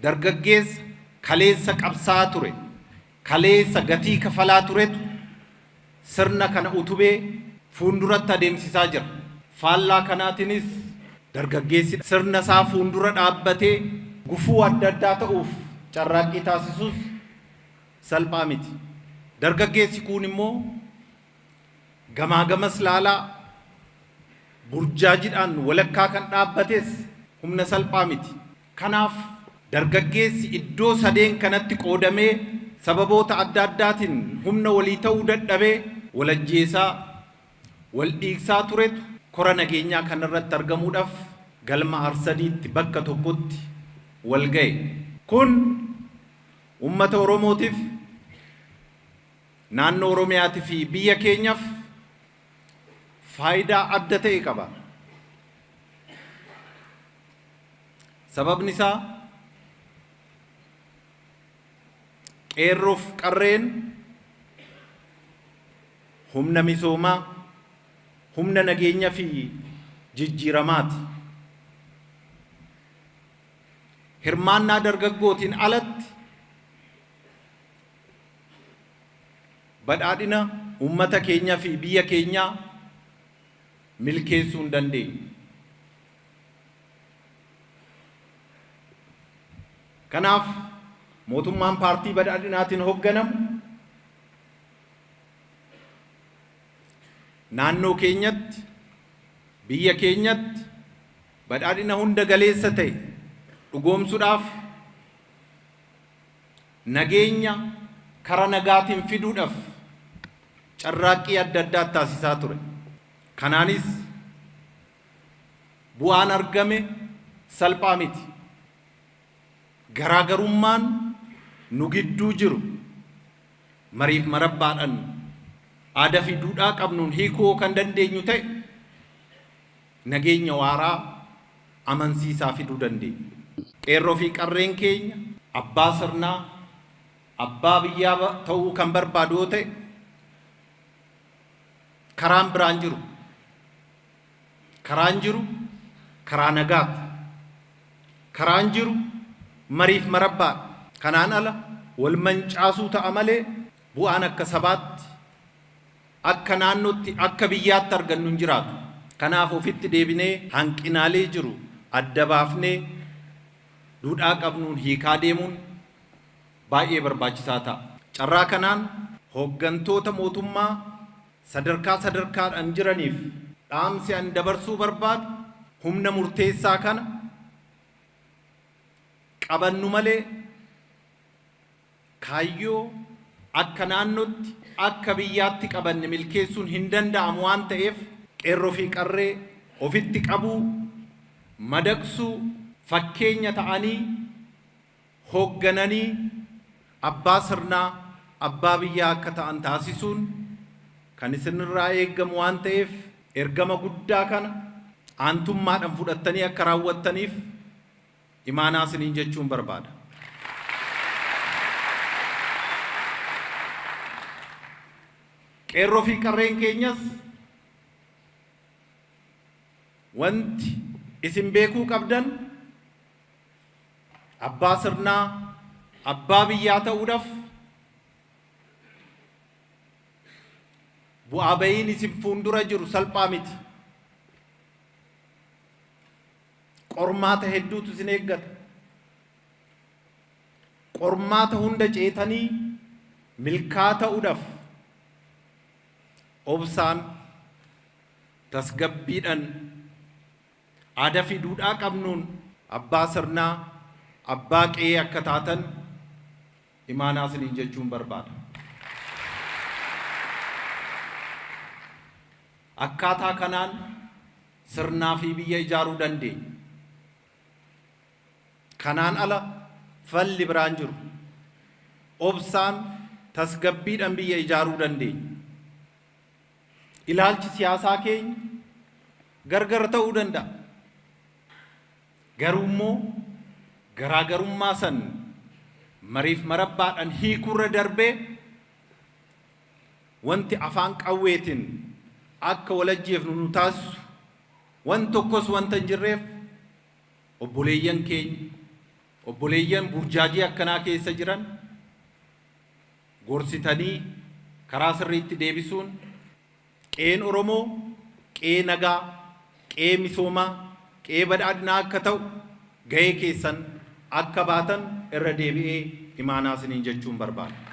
dargaggeessa kaleessa qabsaa'aa ture, kaleessa gatii kafalaa turetu sirna kana utubee fuulduratti adeemsisaa jira. Faallaa kanaatiinis dargaggeessi sirna isaa fuuldura dhaabbatee gufuu adda addaa ta'uuf carraaqqii taasisus salphaa miti. Dargaggeessi kun immoo gamaa gamas laalaa burjaajiidhaan walakkaa kan dhaabbates humna salphaa miti. Kanaaf dargaggeessi iddoo sadeen kanatti qoodamee sababoota adda addaatiin humna walii ta'uu dadhabee walajjeesaa wal dhiigsaa turetu kora nageenyaa kanarratti argamuudhaaf galma arsadiitti bakka tokkotti wal ga'e. Kun uummata Oromootiif, naannoo Oromiyaatii fi biyya keenyaaf faayidaa adda ta'e qaba. Sababni isaa qeerroof qarreen humna misoomaa, humna nageenyaa fi jijjiiramaati. Hirmaannaa dargaggootiin alatti badhaadhina uummata keenyaa fi biyya keenyaa milkeessuu hin dandeenyu. Kanaaf mootummaan paartii badhaadhinaatiin hoogganamu naannoo keenyatti, biyya keenyatti badhaadhina hunda galeessa ta'e dhugoomsuudhaaf nageenya karaa nagaatiin fiduudhaaf carraaqqii adda addaa taasisaa ture. Kanaanis bu'aan argame salphaa miti. Garaagarummaan nu gidduu jiru mariif marabbaadhaan aadaa fi duudhaa qabnuun hiikuu kan dandeenyu ta'e nageenya waaraa amansiisaa fiduu dandeenya. Qeerroo fi qarreen keenya abbaa sirnaa, abbaa biyyaa ta'uu kan barbaadu yoo ta'e karaan biraan jiru. Karaan jiru karaa nagaati. Karaan jiru mariif marabbaadha. Kanaan ala wal mancaasuu ta'a malee bu'aan akka sabaatti, akka naannootti, akka biyyaatti argannu hin jiraatu. Kanaaf ofitti deebinee hanqinaalee jiru adda baafnee duudhaa qabnuun hiikaa deemuun baay'ee barbaachisaa ta'a. Carraa kanaan hooggantoota mootummaa sadarkaa sadarkaadhaan jiraniif dhaamsi an dabarsuu barbaadu humna murteessaa kana qabannu malee kaayyoo akka naannootti, akka biyyaatti qabanne milkeessuun hin danda'amu waan ta'eef qeerroo fi qarree ofitti qabuu, madaqsuu, fakkeenya ta'anii hooggananii abbaa sirnaa, abbaa biyyaa akka ta'an taasisuun kan isinirraa eeggamu waan ta'eef ergama guddaa kana aantummaadhaan fudhattanii akka raawwattaniif imaanaa isiniin jechuun barbaada. Qeerroo fi qarreen keenyas wanti isin beekuu qabdan abbaa sirnaa, abbaa biyyaa ta'uudhaaf bu'aa ba'iin isin fuuldura jiru salphaa miti. Qormaata hedduutu isin eeggata. Qormaata hunda ceetanii milkaa ta'uudhaaf obsaan, tasgabbiidhaan aadaa fi duudhaa qabnuun abbaa sirnaa, abbaa qe'ee akka taatan imaanaa isiniin jechuun barbaada. Akkaataa kanaan sirnaa fi biyya ijaaruu dandeenya. Kanaan ala falli biraan jiru. Obsaan, tasgabbiidhaan biyya ijaaruu dandeenya. Ilaalchi siyaasaa keenya gargar ta'uu danda'a. Garuu immoo garaagarummaa san mariif marabbaadhaan hiikuurra darbee wanti afaan qawweetiin akka walajjeefnu nu taasisu wan tokkos wanta hin jirreef obboleeyyan keenya obboleeyyan burjaajii akkanaa keessa jiran gorsitanii karaa sirriitti deebisuun qeen Oromoo qee nagaa, qee misoomaa, qee badhaadhinaa akka ta'u gahee keessan akka baatan irra deebi'ee imaanaa isiniin jechuun barbaada.